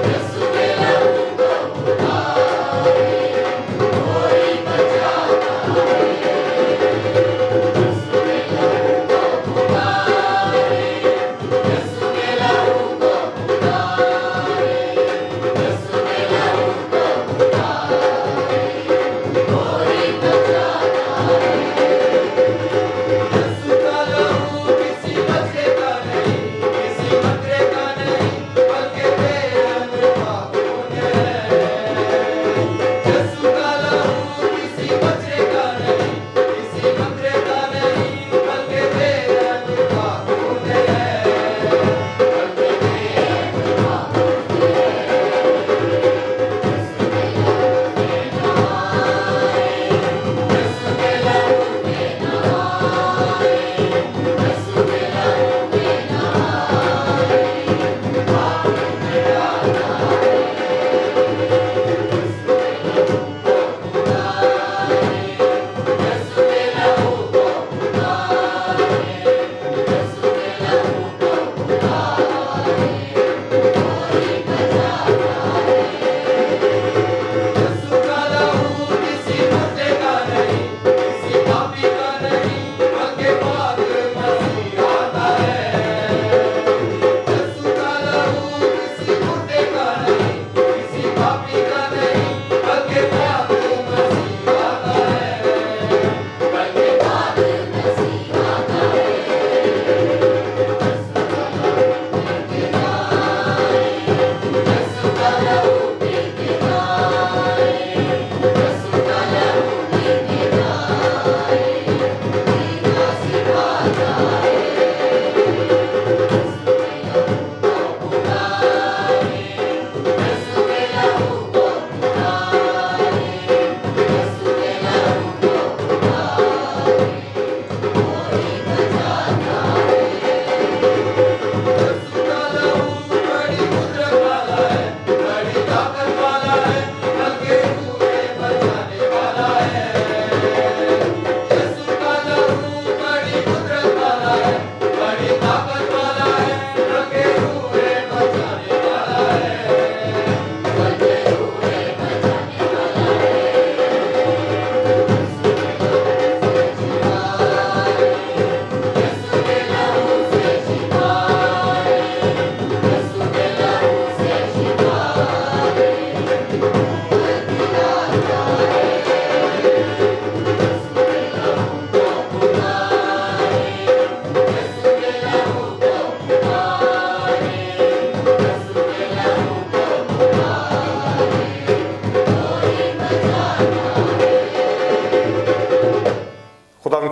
Yes,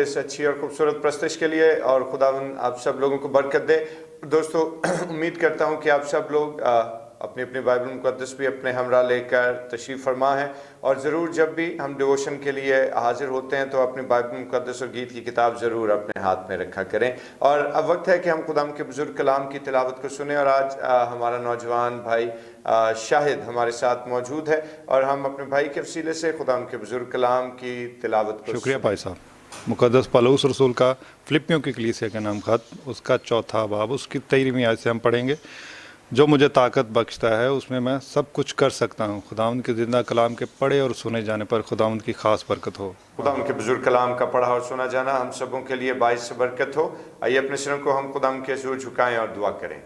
اس اچھی اور خوبصورت پرستش کے لیے، اور خداوند آپ سب لوگوں کو برکت دے۔ دوستو امید کرتا ہوں کہ آپ سب لوگ اپنی اپنی بائبل مقدس بھی اپنے ہمراہ لے کر تشریف فرما ہیں، اور ضرور جب بھی ہم ڈیووشن کے لیے حاضر ہوتے ہیں تو اپنی بائبل مقدس اور گیت کی کتاب ضرور اپنے ہاتھ میں رکھا کریں۔ اور اب وقت ہے کہ ہم خداوند کے بزرگ کلام کی تلاوت کو سنیں، اور آج ہمارا نوجوان بھائی شاہد ہمارے ساتھ موجود ہے، اور ہم اپنے بھائی کے وسیلے سے خداوند کے بزرگ کلام کی تلاوت کو شکریہ بھائی صاحب۔ مقدس پالوس رسول کا فلپیوں کی کلیسیا کے نام خط، اس کا 4واں باب، اس کی 13ویں آیت سے ہم پڑھیں گے۔ جو مجھے طاقت بخشتا ہے اس میں سب کچھ کر سکتا ہوں۔ خداوند کے زندہ کلام کے پڑھے اور سنے جانے پر خداوند کی خاص برکت ہو۔ خداوند کے بزرگ کلام کا پڑھا اور سنا جانا ہم سبوں کے لیے باعث برکت ہو۔ آئیے اپنے سروں کو ہم خداوند کے حضور جھکائیں اور دعا کریں۔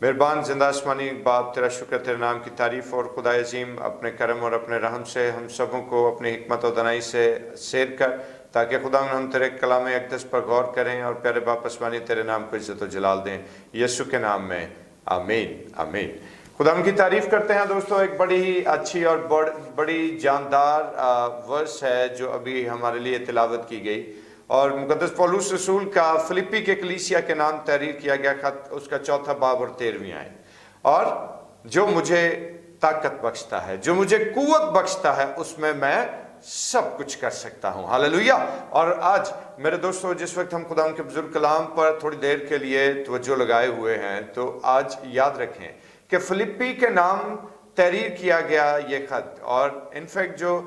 مہربان زندہ آسمانی باپ، تیرا شکر، تیرے نام کی تعریف، اور خدا عظیم اپنے کرم اور اپنے رحم سے ہم سبوں کو اپنی حکمت و دانائی سے سیر کر، تاکہ خداوند ہم تیرے کلام اقدس پر غور کریں اور پیارے باپ آسمانی تیرے نام کو عزت و جلال دیں، یسوع کے نام میں آمین آمین۔ خداوند کی تعریف کرتے ہیں دوستو۔ ایک بڑی ہی اچھی اور بڑی جاندار ورس ہے جو ابھی ہمارے لیے تلاوت کی گئی، اور مقدس پولس رسول کا فلپی کے کلیسیا کے نام تحریر کیا گیا خط، اس کا 4واں باب اور 13ویں آیت۔ اور جو مجھے طاقت بخشتا ہے، جو مجھے قوت بخشتا ہے، اس میں سب کچھ کر سکتا ہوں۔ ہاللویا۔ اور آج میرے دوستو جس وقت ہم خدا ان کے بزرگ کلام پر تھوڑی دیر کے لیے توجہ لگائے ہوئے ہیں، تو آج یاد رکھیں کہ فلپی کے نام تحریر کیا گیا یہ خط، اور انفیکٹ جو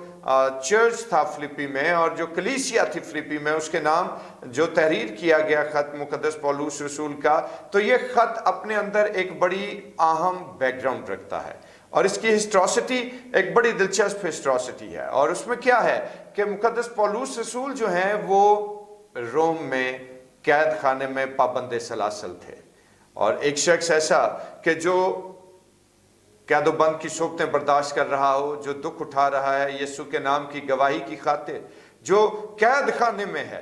چرچ تھا فلپی میں اور جو کلیسیا تھی فلپی میں، اس کے نام جو تحریر کیا گیا خط مقدس پولس رسول کا، تو یہ خط اپنے اندر ایک بڑی اہم بیک گراؤنڈ رکھتا ہے، اور اس کی ہسٹورسٹی ایک بڑی دلچسپ ہسٹورسٹی ہے۔ اور اس میں کیا ہے کہ مقدس پولس رسول جو ہیں وہ روم میں قید خانے میں پابند سلاسل تھے، اور ایک شخص ایسا کہ جو قید و بند کی صورتیں برداشت کر رہا ہو، جو دکھ اٹھا رہا ہے یسوع کے نام کی گواہی کی خاطر، جو قید خانے میں ہے،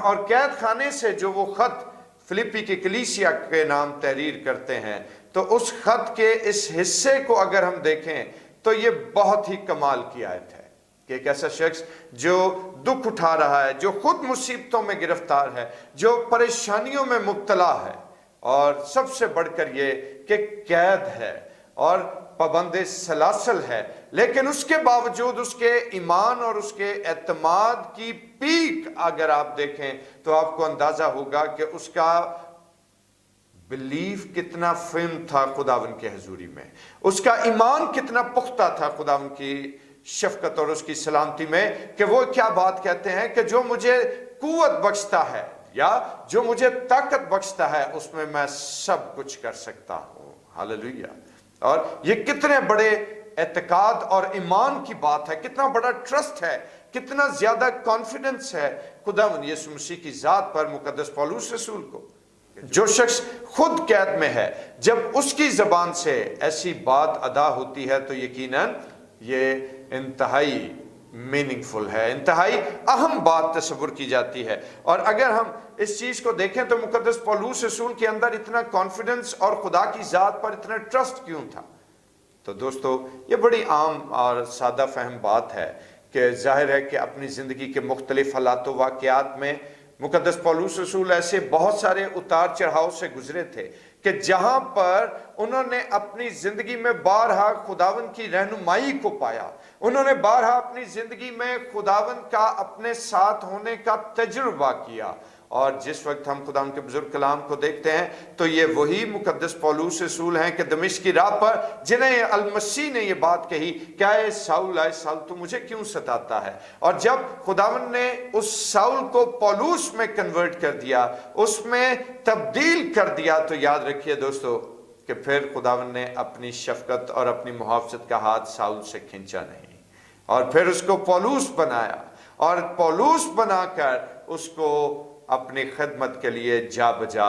اور قید خانے سے جو وہ خط فلپی کی کلیسیا کے نام تحریر کرتے ہیں، تو اس خط کے اس حصے کو اگر ہم دیکھیں تو یہ بہت ہی کمال کی آیت ہے کہ ایک ایسا شخص جو دکھ اٹھا رہا ہے، جو خود مصیبتوں میں گرفتار ہے، جو پریشانیوں میں مبتلا ہے، اور سب سے بڑھ کر یہ کہ قید ہے اور پابند سلاسل ہے، لیکن اس کے باوجود اس کے ایمان اور اس کے اعتماد کی پیک اگر آپ دیکھیں تو آپ کو اندازہ ہوگا کہ اس کا بلیف کتنا فرم تھا خداوند کے حضوری میں، اس کا ایمان کتنا پختہ تھا خداوند کی شفقت اور اس کی سلامتی میں، کہ وہ کیا بات کہتے ہیں کہ جو مجھے قوت بخشتا ہے یا جو مجھے طاقت بخشتا ہے اس میں سب کچھ کر سکتا ہوں۔ ہاللویہ۔ اور یہ کتنے بڑے اعتقاد اور ایمان کی بات ہے، کتنا بڑا ٹرسٹ ہے، کتنا زیادہ کانفیڈنس ہے خداوند یسوع مسیح کی ذات پر مقدس پولس رسول کو۔ جو شخص خود قید میں ہے، جب اس کی زبان سے ایسی بات ادا ہوتی ہے تو یقیناً یہ انتہائی میننگ فل ہے، انتہائی اہم بات تصور کی جاتی ہے۔ اور اگر ہم اس چیز کو دیکھیں تو مقدس پولس رسول کے اندر اتنا کانفیڈنس اور خدا کی ذات پر اتنا ٹرسٹ کیوں تھا؟ تو دوستو یہ بڑی عام اور سادہ فہم بات ہے کہ ظاہر ہے کہ اپنی زندگی کے مختلف حالات و واقعات میں مقدس پولس رسول ایسے بہت سارے اتار چڑھاؤ سے گزرے تھے کہ جہاں پر انہوں نے اپنی زندگی میں بارہا خداوند کی رہنمائی کو پایا، انہوں نے بارہا اپنی زندگی میں خداوند کا اپنے ساتھ ہونے کا تجربہ کیا۔ اور جس وقت ہم خداوند کے بزرگ کلام کو دیکھتے ہیں تو یہ وہی مقدس پولس رسول ہیں کہ دمشق کی راہ پر جنہیں المسیح نے یہ بات کہی کہ اے ساؤل تو مجھے کیوں ستاتا ہے، اور جب خداوند نے اس ساؤل کو پولس میں کنورٹ کر دیا، اس میں تبدیل کر دیا، تو یاد رکھیے دوستو کہ پھر خداوند نے اپنی شفقت اور اپنی محافظت کا ہاتھ ساؤل سے کھینچا نہیں، اور پھر اس کو پولس بنایا، اور پولس بنا کر اس کو اپنی خدمت کے لیے جا بجا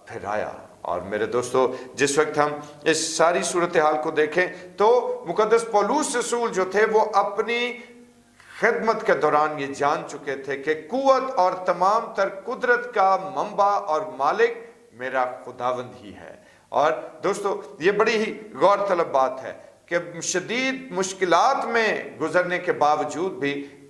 پھرایا۔ اور میرے دوستو جس وقت ہم اس ساری صورتحال کو دیکھیں تو مقدس پولس رسول جو تھے وہ اپنی خدمت کے دوران یہ جان چکے تھے کہ قوت اور تمام تر قدرت کا منبع اور مالک میرا خداوند ہی ہے۔ اور دوستو یہ بڑی ہی غور طلب بات ہے کہ شدید مشکلات میں گزرنے کے باوجود بھی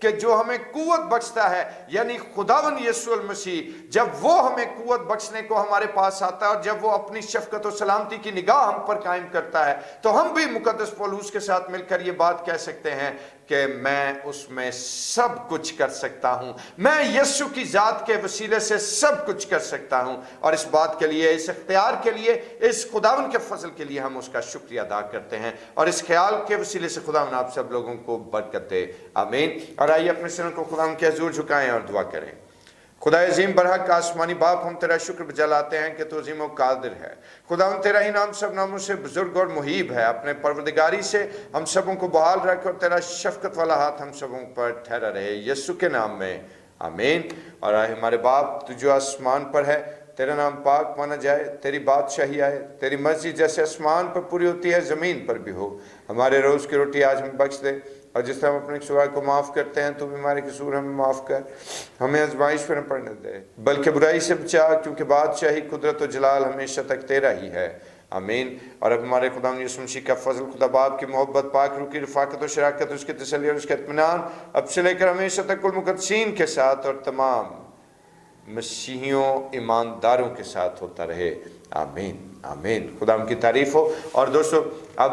کہ جو ہمیں قوت بخشتا ہے، یعنی خداوند یسوع المسیح، جب وہ ہمیں قوت بخشنے کو ہمارے پاس آتا ہے اور جب وہ اپنی شفقت و سلامتی کی نگاہ ہم پر قائم کرتا ہے، تو ہم بھی مقدس پولس کے ساتھ مل کر یہ بات کہہ سکتے ہیں کہ میں اس میں سب کچھ کر سکتا ہوں، میں یسوع کی ذات کے وسیلے سے سب کچھ کر سکتا ہوں۔ اور اس بات کے لیے، اس اختیار کے لیے، اس خداوند کے فضل کے لیے ہم اس کا شکریہ ادا کرتے ہیں، اور اس خیال کے وسیلے سے خداوند آپ سب لوگوں کو برکت دے، آمین۔ اور آئیے اپنے سروں کو خداوند کے حضور جھکائیں اور دعا کریں۔ خدا عظیم برحق آسمانی باپ، ہم تیرا شکر بجا لاتے ہیں کہ تو عظیم و قادر ہے۔ خداوند تیرا ہی نام سب ناموں سے بزرگ اور محیب ہے، اپنے پروردگاری سے ہم سبوں کو بحال رکھ اور تیرا شفقت والا ہاتھ ہم سبوں پر ٹھہرا رہے، یسوع کے نام میں آمین۔ اور آئے ہمارے باپ تو جو آسمان پر ہے، تیرا نام پاک مانا جائے، تیری بادشاہی آئے، تیری مرضی جیسے آسمان پر پوری ہوتی ہے زمین پر بھی ہو۔ ہمارے روز کی روٹی آج ہمیں بخش دے، اور جس طرح ہم اپنے قصور کو معاف کرتے ہیں تو بھی ہمارے قصور ہمیں معاف کر، ہمیں آزمائش پر نہ پڑنے دے بلکہ برائی سے بچا، کیونکہ بادشاہی، قدرت و جلال ہمیشہ تک تیرا ہی ہے، آمین۔ اور اب ہمارے خداوند یسوع مسیح کا فضل، خدا باپ کی محبت، پاک روح کی رفاقت و شراکت، اس کی تسلی اور اس کے اطمینان اب سے لے کر ہمیشہ تک کل مقدسین کے ساتھ اور تمام مسیحیوں ایمانداروں کے ساتھ ہوتا رہے، آمین آمین۔ خدا ان کی تعریف ہو۔ اور دوستو، اب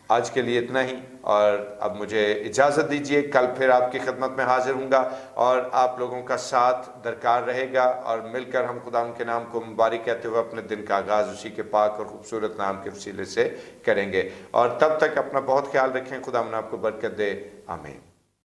آج کے لیے اتنا ہی، اور اب مجھے اجازت دیجیے، کل پھر آپ کی خدمت میں حاضر ہوں گا، اور آپ لوگوں کا ساتھ درکار رہے گا، اور مل کر ہم خدا ان کے نام کو مبارک کہتے ہوئے اپنے دن کا آغاز اسی کے پاک اور خوبصورت نام کے وسیلے سے کریں گے۔ اور تب تک اپنا بہت خیال رکھیں، خدا ان آپ کو برکت دے، آمین۔